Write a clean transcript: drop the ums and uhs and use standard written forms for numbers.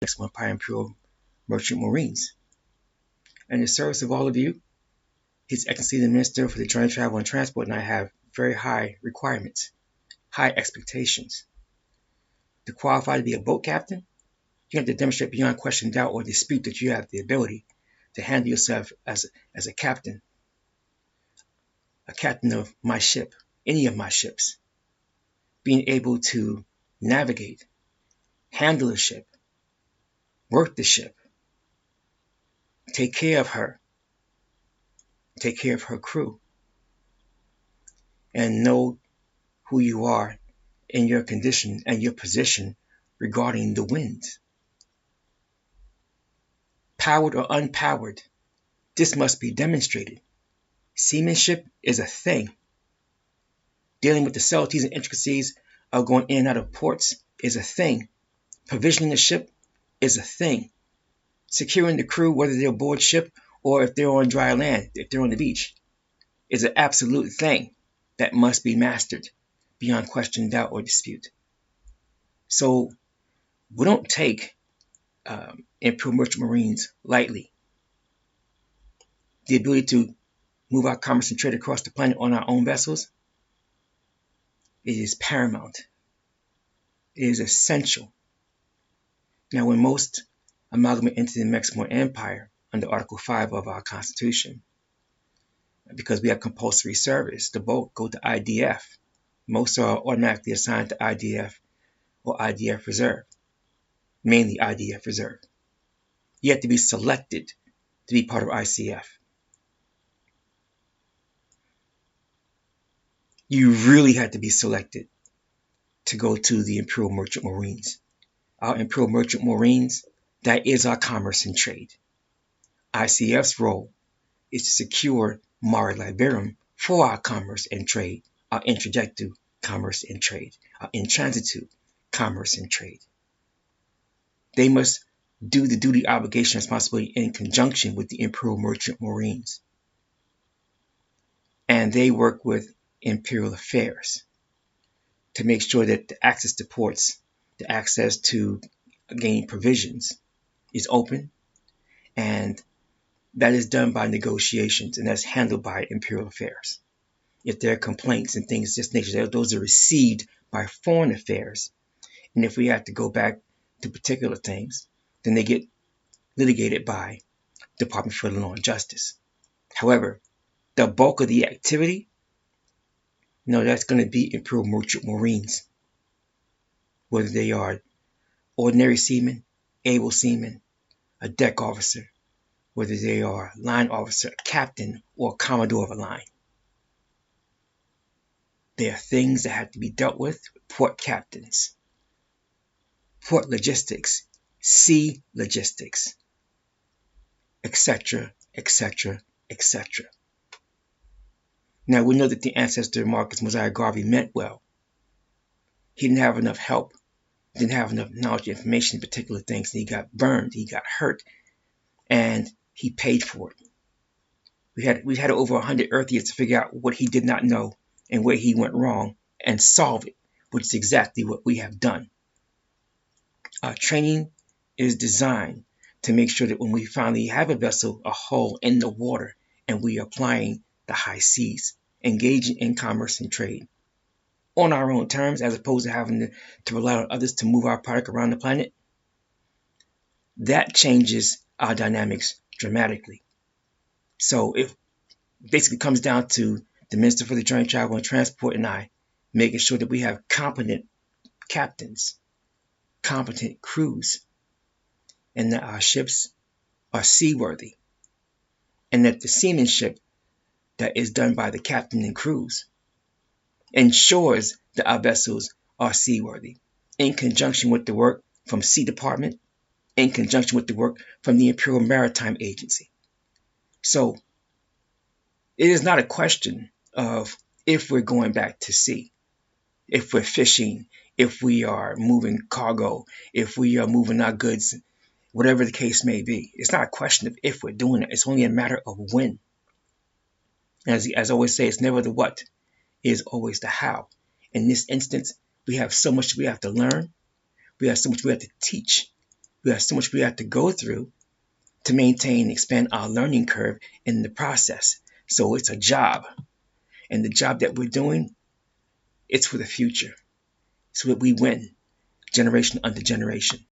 Amexem-Empire Imperial Merchant Marines. And in the service of all of you, His Excellency the Minister for the Joint Travel and Transport and I have very high requirements, high expectations. To qualify to be a boat captain, you have to demonstrate beyond question, doubt, or dispute that you have the ability to handle yourself as a captain of my ship, any of my ships, being able to navigate, handle the ship, work the ship, take care of her crew, and know who you are in your condition and your position regarding the winds. Powered or unpowered, this must be demonstrated. Seamanship is a thing. Dealing with the subtleties and intricacies of going in and out of ports is a thing. Provisioning the ship is a thing. Securing the crew, whether they're aboard ship or if they're on dry land, if they're on the beach, is an absolute thing that must be mastered beyond question, doubt, or dispute. So we don't take Imperial Merchant Marines lightly. The ability to move our commerce and trade across the planet on our own vessels, it is paramount. It is essential. Now, when most amalgamate into the Amexem-Moor-Empire under Article 5 of our Constitution, because we have compulsory service, the boat go to IDF. Most are automatically assigned to IDF or IDF Reserve, mainly IDF Reserve. You have to be selected to be part of ICF. You really had to be selected to go to the Imperial Merchant Marines. Our Imperial Merchant Marines, that is our commerce and trade. ICF's role is to secure Mare Liberum for our commerce and trade, our introjective commerce and trade, our intransitive commerce and trade. They must do the duty, obligation, responsibility in conjunction with the Imperial Merchant Marines. And they work with Imperial Affairs to make sure that the access to ports, the access to gain provisions is open, and that is done by negotiations, and that's handled by Imperial Affairs. If there are complaints and things of this nature, those are received by Foreign Affairs. And if we have to go back to particular things, then they get litigated by Department for Law and Justice. However, the bulk of the activity, no, that's going to be Imperial Merchant Marines. Whether they are ordinary seamen, able seamen, a deck officer, whether they are line officer, captain, or commodore of a line. There are things that have to be dealt with port captains, port logistics, sea logistics, etc., etc., etc. Now, we know that the ancestor Marcus Mosiah Garvey meant well. He didn't have enough help, didn't have enough knowledge and information in particular things, and he got burned, he got hurt, and he paid for it. We had over 100 Earth years to figure out what he did not know and where he went wrong and solve it, which is exactly what we have done. Our training is designed to make sure that when we finally have a vessel, a hull in the water, and we are applying the high seas, engaging in commerce and trade on our own terms, as opposed to having to rely on others to move our product around the planet, that changes our dynamics dramatically. So it basically comes down to the Minister for the Joint Travel and Transport and I making sure that we have competent captains, competent crews, and that our ships are seaworthy, and that the seamanship that is done by the captain and crews ensures that our vessels are seaworthy, in conjunction with the work from Sea Department, in conjunction with the work from the Imperial Maritime Agency. So it is not a question of if we're going back to sea, if we're fishing, if we are moving cargo, if we are moving our goods, whatever the case may be. It's not a question of if we're doing it. It's only a matter of when. As I always say, it's never the what, it is always the how. In this instance, we have so much we have to learn. We have so much we have to teach. We have so much we have to go through to maintain and expand our learning curve in the process. So it's a job. And the job that we're doing, it's for the future. It's what we win, generation under generation.